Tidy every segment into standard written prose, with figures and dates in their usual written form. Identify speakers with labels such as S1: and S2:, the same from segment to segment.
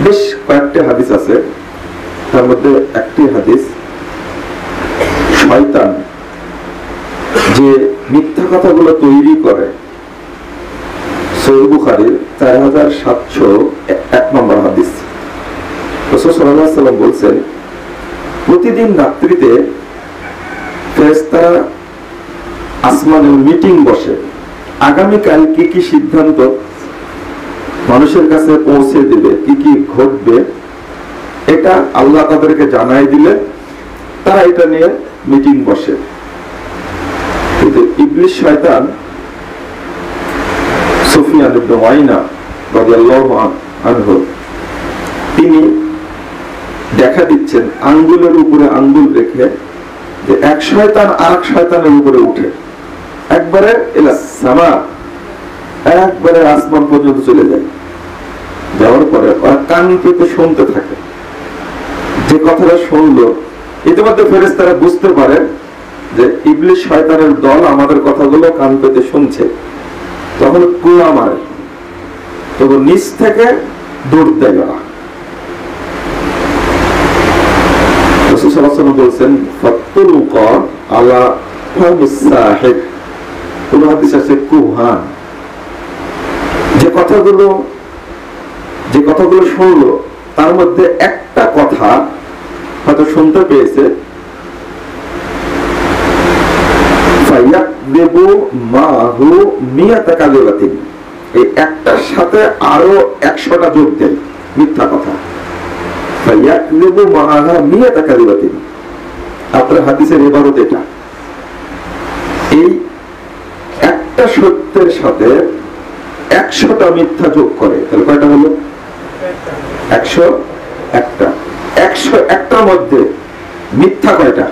S1: বেশ কয়েকটি হাদিস আছে, তার মধ্যে একটি হাদিস শয়তান যে মিথ্যা কথাগুলো তৈরি করে, সহিহ বুখারীর 4701 নম্বর হাদিস। রাসূল সাল্লাল্লাহু আলাইহি ওয়াসাল্লাম বলছেন, প্রতিদিন রাত্রিতে ফেরেশতারা আসমানে মিটিং বসে, আগামীকাল কি কি সিদ্ধান্ত মানুষের কাছে পৌঁছে দিবে, কি কি ঘটবে, এটা আল্লাহ তাদেরকে জানাই দিলে তারা এটা নিয়ে মিটিং বসে। কিন্তু ইবলিস শয়তান সুফিয়ান ইবনে উয়াইনা রাদিয়াল্লাহু আনহু তিনি দেখা দিচ্ছেন আঙ্গুলের উপরে আঙ্গুল রেখে যে এক শয়তান আরেক শয়তানের উপরে উঠে একবারে ইলা সামা, একবারে আসমান পর্যন্ত চলে যায়। যাওয়ার পরে ওরা কান পেতে শুনতে থাকে। যে কথাটা শুনলো ইতিমধ্যে ফেরেশতারা বুঝতে পারে যে ইবলিস শয়তানের দল আমাদের কথাগুলো কান পেতে শুনছে। তখন কুয়া মারে, তখন নিচ থেকে দৌড় দেয় ওরা। রাসূল সাল্লাল্লাহু আলাইহি ওয়াসাল্লাম বলছেন, ফাতুলকা আলা ফামিস সাহিব, কোন হাদিস আছে কুহান, যে কথাগুলো শুনলো তার মধ্যে একটা কথা হয়তো শুনতে পেয়েছে, ফায়াকযিবু মাহু মিয়াতা কাযিবাতিন, এই একটার সাথে আরো 100টা যোগ দেয় মিথ্যা কথা। ফায়াকযিবু মাহা মিয়াতা কাযিবাতিন, আপনার হাদিসের ইবারত এটা। এই একটা সত্যের সাথে 100টা মিথ্যা যোগ করে, তাহলে কয়টা হলো? 101টা। 101টার মধ্যে মিথ্যা কয়টা?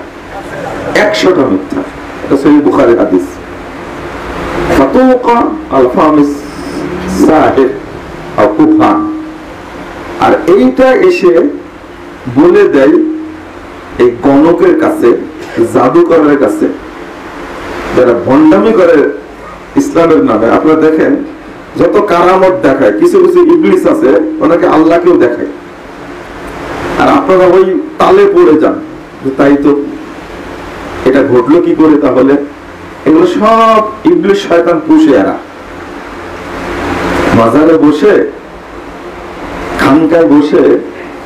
S1: 100টা মিথ্যা। এটা সহিহ বুখারীর হাদিস। ফাতুকা আল ফামিস সাহিব আও কুফান, আর এইটা এসে বলে দেয় এই গণকের কাছে, জাদুকরের কাছে, যারা ভণ্ডামি করে ইসলামের নামে। আপনারা দেখেন যত কারামত দেখায়, কিছু কিছু ইবলিস আছে ওনাকে আল্লাহকেও দেখায়, আর আপনারা ওই তালে পড়ে যান যে তাই তো, এটা ঘটলো কি করে? তাহলে এগুলো সব ইবলিস শয়তান পুষে। এরা মাজারে বসে, খানকায় বসে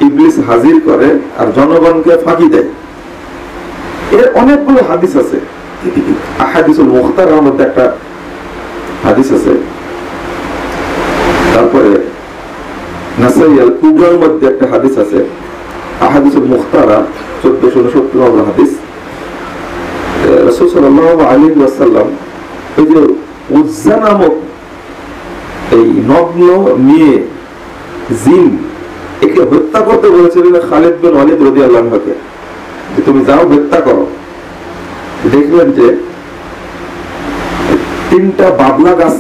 S1: ইবলিস হাজির করে আর জনগণকে ফাঁকি দেয়। এর অনেকগুলো হাদিস আছে। আহাদিসুল মুখতারার মধ্যে একটা হাদিস আছে, তারপরে নাসাই আল কুবরার মধ্যে একটা হাদিস আছে, আহাদিসুল মুখতারা 1469 নম্বর হাদিস। রাসূল সাল্লাল্লাহু আলাইহি ওয়াসাল্লাম এই যে উজ্জা নামক এই নগ্ন মেয়ে জিন, একে হত্যা করতে বলেছিলেন খালিদ বিন ওয়ালিদ রাদিয়াল্লাহু আনহুকে, যে তুমি যাও হত্যা করো। দেখলেন যে 3টা বাবলা গাছ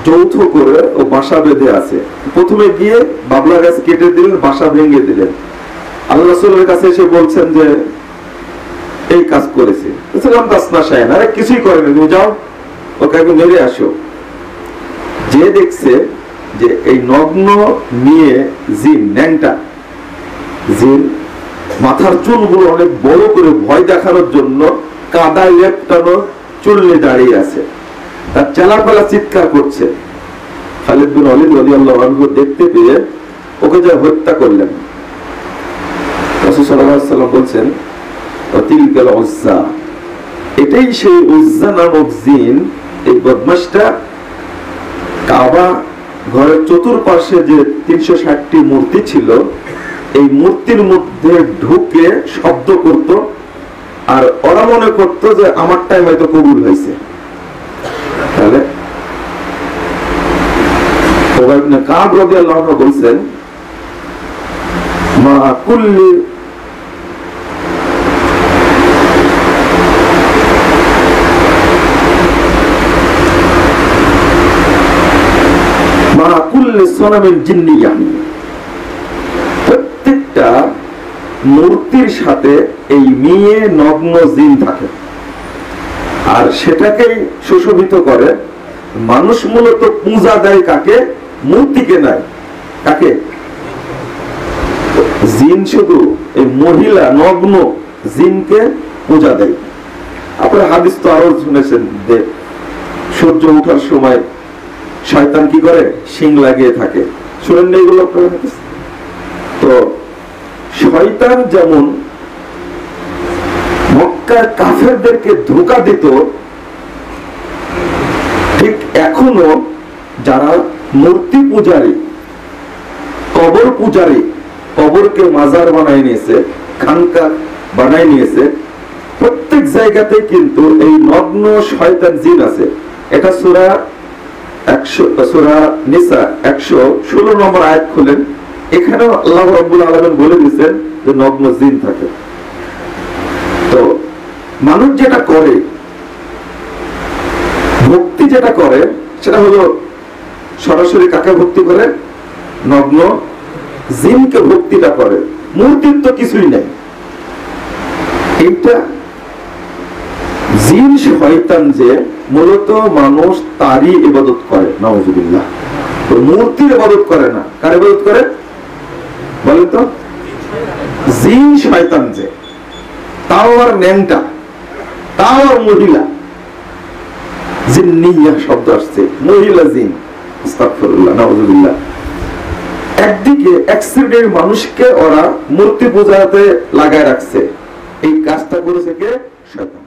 S1: যৌথ করে ও বাসা বেঁধে আছে। প্রথমে গিয়ে বাবলা গাছ কেটে দিলেন, বাসা ভেঙে দিলেন। আল্লাহ রাসূলের কাছে এসে বলছেন যে এই কাজ করেছে। আরে কিছুই করেনি, তুমি যাও ওকে আগে মেরে আসো। যে দেখছে যে এই নগ্ন নিয়ে জিন, ন্যাংটা জিন, মাথার চুলগুলো অনেক বড় করে ভয় দেখানোর জন্য কাদায় লেপটানো চুল নিয়ে দাঁড়িয়ে আছে, তার চেলাপালা চিৎকার করছে। খালিদ বিন ওয়ালিদ রাদিয়াল্লাহু আনহু দেখতে পেয়ে ওকে যা হত্যা করলেন। রাসূল সাল্লাল্লাহু আলাইহি ওয়াসাল্লাম বলছেন, ওয়াতিলকাল উজ্জা, এটাই সেই উজ্জা নামক জিন। এই বদমাশটা কাবা ঘরের চতুর্পাশে যে 360টি মূর্তি ছিল, এই মূর্তির মধ্যে ঢুকে শব্দ করত, আর ওরা মনে করতো যে আমারটাই হয়তো কবুল হয়েছে। তাহলে উবাই ইবনে কাব রাদিয়াল্লাহু আনহু বলছেন, মা কুল্লি প্রত্যেকটা মূর্তির সাথে এই মেয়ে নগ্ন জিন থাকে, আর সেটাকেই সুশোভিত করে। মানুষ মূলত পূজা দেয় কাকে? মূর্তিকে নয়। কাকে? জিন শুধু এই মহিলা নগ্ন জিনকে পূজা দেয়। আপনারা হাদিস তো আরো শুনেছেন যে সূর্য ওঠার সময় শয়তান কি করে, শিং লাগিয়ে থাকে, শুনেন না এগুলো আপনারা? তো শয়তান যেমন মক্কার কাফেরদেরকে ধোঁকা দিত, ঠিক এখনো যারা মূর্তি পূজারী, কবর পূজারী, কবরকে মাজার বানায় নিয়েছে, খানকা বানায় নিয়েছে, প্রত্যেক জায়গাতে কিন্তু এই নগ্ন শয়তান জিন আছে। এটা সূরা নিসা 116 নম্বর আয়াত খুলেন, এখানেও আল্লাহ রাব্বুল আলামিন বলে দিয়েছেন যে নগ্ন জিন থাকে। তো মানুষ যেটা করে, ভক্তি যেটা করে, সেটা হলো সরাসরি কাকে ভক্তি করে? নগ্ন জিনকে ভক্তিটা করে। মূর্তির তো কিছুই নাই। এইটা জিন শয়তান যে মূলত মানুষ তারই ইবাদত করে, নাউযুবিল্লাহ। মূর্তির ইবাদত করে না, কার ইবাদত করে বলেন তো? জিন শয়তান যে, তাও আর ন্যাংটা, তাও আর মহিলা, জিন্নিয়া শব্দ আসছে, মহিলা জিন, আস্তাগফিরুল্লাহ, নাউযুবিল্লাহ। একদিকে এক শ্রেণীর মানুষকে ওরা মূর্তি পূজাতে লাগায় রাখছে, এই কাজটা করেছে কে? শয়তান।